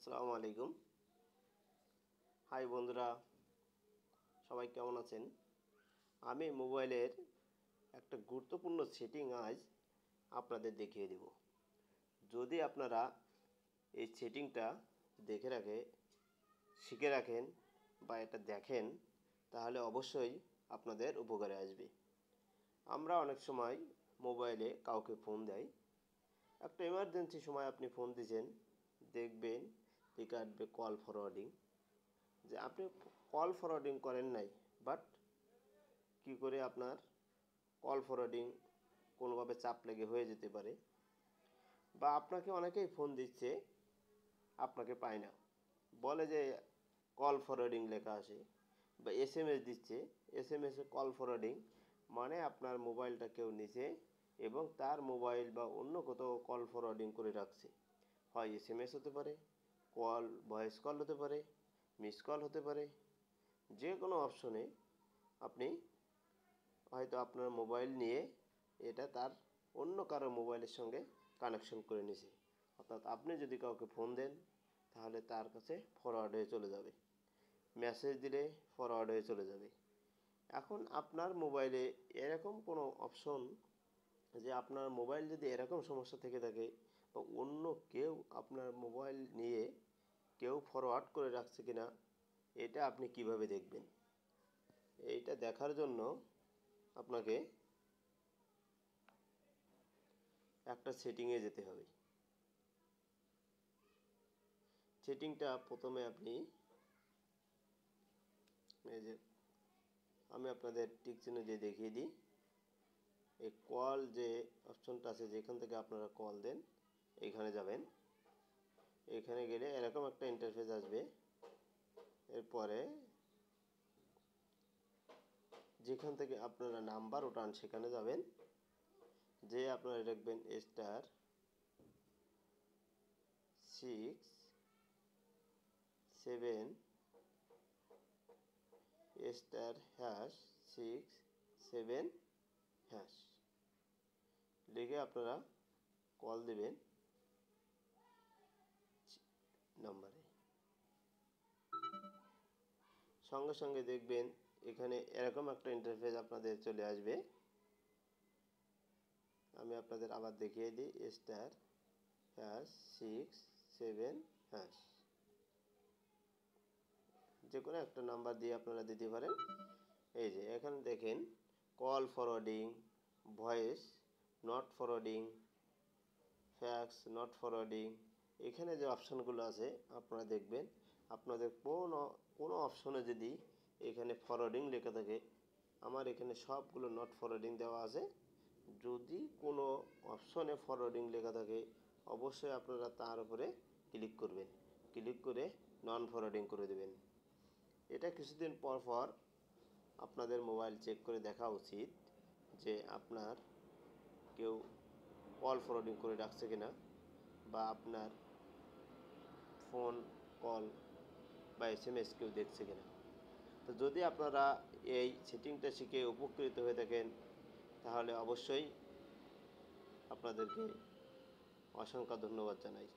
আসসালামু আলাইকুম। হাই বন্ধুরা, সবাই কেমন আছেন? আমি মোবাইলের একটা গুরুত্বপূর্ণ সেটিং আজ আপনাদের দেখিয়ে দেব। যদি আপনারা এই সেটিংটা শিখে রাখেন বা এটা দেখেন, তাহলে অবশ্যই আপনাদের উপকারে আসবে। আমরা অনেক সময় মোবাইলে কাউকে ফোন দেই, একটা এমার্জেন্সি সময় আপনি ফোন দিয়েছেন, দেখবেন লেখা আসবে কল ফরওয়ার্ডিং, যে আপনি কল ফরওয়ার্ডিং করেন নাই, বাট কি করে আপনার কল ফরওয়ার্ডিং কোনোভাবে চাপ লেগে হয়ে যেতে পারে, বা আপনাকে অনেকেই ফোন দিচ্ছে, আপনাকে পায় না, বলে যে কল ফরওয়ার্ডিং লেখা আসে, বা এসএমএস দিচ্ছে, এসএমএসে কল ফরওয়ার্ডিং, মানে আপনার মোবাইলটা কেউ নিছে এবং তার মোবাইল বা অন্য কোথাও কল ফরওয়ার্ডিং করে রাখছে। হয় এসএমএস হতে পারে, কল ভয়েস কল হতে পারে, মিস কল হতে পারে, যে কোনো অপশনে আপনি হয়তো আপনার মোবাইল নিয়ে এটা তার অন্য কারো মোবাইলের সঙ্গে কানেকশন করে নিছে। অর্থাৎ আপনি যদি কাউকে ফোন দেন, তাহলে তার কাছে ফরওয়ার্ড হয়ে চলে যাবে, মেসেজ দিলে ফরওয়ার্ড হয়ে চলে যাবে। এখন আপনার মোবাইলে এরকম কোনো অপশন, যে আপনার মোবাইল যদি এরকম সমস্যা থেকে থাকে বা অন্য কেউ আপনার মোবাইল নিয়ে কেউ ফরওয়ার্ড করে রাখছে কিনা, এটা আপনি কিভাবে দেখবেন? এইটা দেখার জন্য আপনাকে একটা সেটিংয়ে যেতে হবে। সেটিংটা প্রথমে আপনি এই যে আমি আপনাদের টিক চিহ্ন দিয়ে দেখিয়ে দিই, এই কল যে অপশনটা আছে, যেখান থেকে আপনারা কল দেন, এইখানে যাবেন। এখানে গেলে এরকম একটা ইন্টারফেস আসবে। এরপরে যেখান থেকে আপনারা নাম্বার ওঠান সেখানে যাবেন, যে আপনারা লিখবেন *6 7# লিখে আপনারা কল দেবেন নাম্বারে। সঙ্গে সঙ্গে দেখবেন এখানে এরকম একটা ইন্টারফেস আপনাদের চলে আসবে। আমি আপনাদের আবার দেখিয়ে দিই, *6 7# যে কোনো একটা নাম্বার দিয়ে আপনারা দিতে পারেন। এই যে এখানে দেখেন call forwarding, voice not forwarding, fax not forwarding, এখানে যে অপশানগুলো আছে আপনারা দেখবেন, আপনাদের কোনো অপশনে যদি এখানে ফরওয়ার্ডিং লেখা থাকে, আমার এখানে সবগুলো নট ফরওয়ার্ডিং দেওয়া আছে। যদি কোনো অপশনে ফরওয়ার্ডিং লেখা থাকে, অবশ্যই আপনারা তার উপরে ক্লিক করবেন, ক্লিক করে নন ফরওয়ার্ডিং করে দেবেন। এটা কিছুদিন পর পর আপনাদের মোবাইল চেক করে দেখা উচিত যে আপনার কেউ কল ফরওয়ার্ডিং করে রাখছে কিনা, বা আপনার ফোন কল বা এসএমএস কেউ দেখছে কিনা। তো যদি আপনারা এই সেটিংটা শিখে উপকৃত হয়ে থাকেন, তাহলে অবশ্যই আপনাদেরকে অসংখ্য ধন্যবাদ জানাই।